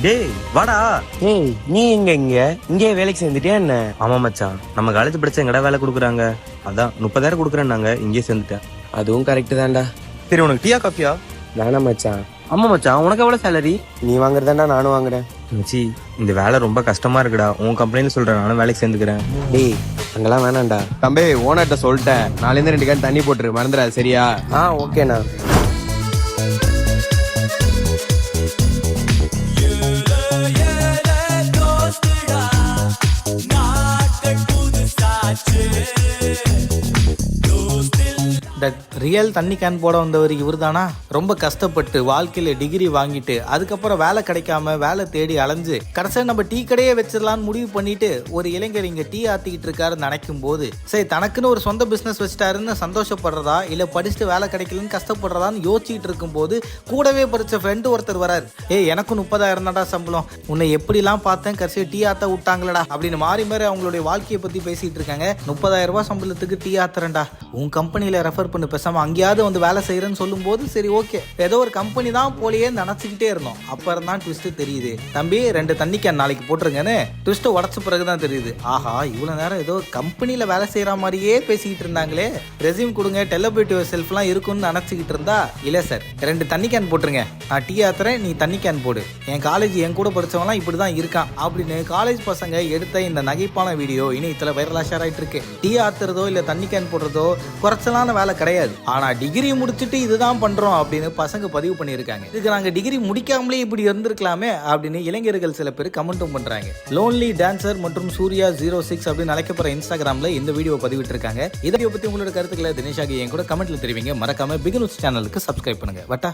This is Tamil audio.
டேய் வாடா. ஏய் நீ இங்கே வேலைக்கு சேர்ந்துட்டியா என்ன? ஆமா மச்சான், நம்ம காலேஜ் படிச்ச எங்கடா வேலை கொடுக்குறாங்க, அதான் 30,000 கொடுக்குறேன்னாங்க, இங்கே சேர்ந்துட்டேன். அதுவும் கரெக்ட் தான்டா. சரி உனக்கு டீயா காஃபியா? வேணாம் மச்சான். ஆமா மச்சான், உனக்கு எவ்வளவு சேலரி? நீ வாங்குறதாண்டா நானும் வாங்குறேன். மச்சி இந்த வேலை ரொம்ப கஷ்டமா இருக்குடா, உன் கம்பெனில சொல்றேன், நானும் வேலைக்கு சேர்ந்துக்கிறேன். டேய் அங்கெல்லாம் வேணாம்டா. தம்பி ஓனர்கிட்ட சொல்லிட்டேன், நாளைந்து 2 கேன் தண்ணி போட்டுரு, மறந்துடாது சரியா? ஓகேண்ணா. இந்த ரியல் தண்ணி கேன் போட வந்தவர் இவர் தானா? ரொம்ப கஷ்டப்பட்டு வாழ்க்கையில டிகிரி வாங்கிட்டு அதுக்கப்புறம் வேலை கிடைக்காம வேலை தேடி அலைஞ்சு கடைசியா நம்ம டீ கடையே வச்சிடலான்னு முடிவு பண்ணிட்டு ஒரு இளைஞர் இங்க டீ ஆத்திக்கிட்டு இருக்காருன்னு நினைக்கும் போது சரி தனக்குன்னு ஒரு சொந்த பிசினஸ் வச்சுட்டாருன்னு சந்தோஷப்படுறதா இல்ல படிச்சுட்டு வேலை கிடைக்கலன்னு கஷ்டப்படுறதான்னு யோசிச்சுட்டு இருக்கும் போது கூடவே படிச்ச ஃப்ரெண்டு ஒருத்தர் வராரு. எனக்கும் 30,000 தான்டா சம்பளம், உன்னை எப்படிலாம் பார்த்தேன், கடைசியா டீ ஆத்த விட்டாங்களடா அப்படின்னு மாறி மாறி அவங்களுடைய வாழ்க்கையை பத்தி பேசிட்டு இருக்காங்க. 30,000 ரூபாய் சம்பளத்துக்கு டீ ஆத்துறேன்டா, உன் கம்பெனியில ரெஃபர் பண்ணு, பேசாம அங்கேயாவது வந்து வேலை செய்யறேன்னு சொல்லும் போது சரி ஓகே ஏதோ ஒரு கம்பெனி தான் போலயே நினைச்சுக்கிட்டே இருந்தோம். அப்புறம் தான் ட்விஸ்ட் தெரியுது. தம்பி 2 தண்ணி கேன் நாளைக்கு போட்டுருங்கன்னு ட்விஸ்ட் உடச்ச பிறகுதான் தெரியுது, ஆஹா இவ்வளவு நேரம் ஏதோ கம்பெனில வேலை செய்யற மாதிரியே பேசிக்கிட்டு இருந்தாங்களே, ரெஸ்யூம் கொடுங்க, டெலபிலிட்டி செல்ஃப் எல்லாம் இருக்கும்னு நினைச்சுக்கிட்டு இருந்தா இல்ல சார் 2 தண்ணி கேன் போட்டுருங்க, நான் டீ ஆத்துறேன், நீ தண்ணி கேன் போடு, என் காலேஜ் என் கூட படிச்சவங்களாம் இப்படிதான் இருக்கான் அப்படின்னு காலேஜ் பசங்க எடுத்த இந்த நகைப்பான வீடியோ இணையத்துல வைரலா ஷேர் ஆயிட்டு இருக்கு. டீ ஆத்துறதோ இல்ல தண்ணி கேன் போடுறதோ குறைச்சலான வேலை கிடையாது, ஆனா டிகிரி முடிச்சுட்டு இதுதான் பண்றோம் அப்படின்னு பசங்க பதிவு பண்ணியிருக்காங்க. இதுக்கு நாங்க டிகிரி முடிக்காமலே இப்படி இருந்திருக்கலாமே அப்படின்னு இளைஞர்கள் சில பேர் கமெண்ட்டும் பண்றாங்க. லோன்லி டான்சர் மற்றும் சூர்யா 06 அப்படின்னு அழைக்கப்படுற இன்ஸ்டாகிராம்ல இந்த வீடியோ பதிவிட்டு இருக்காங்க. இதை பத்தி உங்களோட கருத்துக்களை தினேஷாகி என் கூட கமெண்ட்ல தெரிவிங்க. மறக்காம பிக் நியூஸ் சேனலுக்கு சப்ஸ்கிரைப் பண்ணுங்க. வட்டா.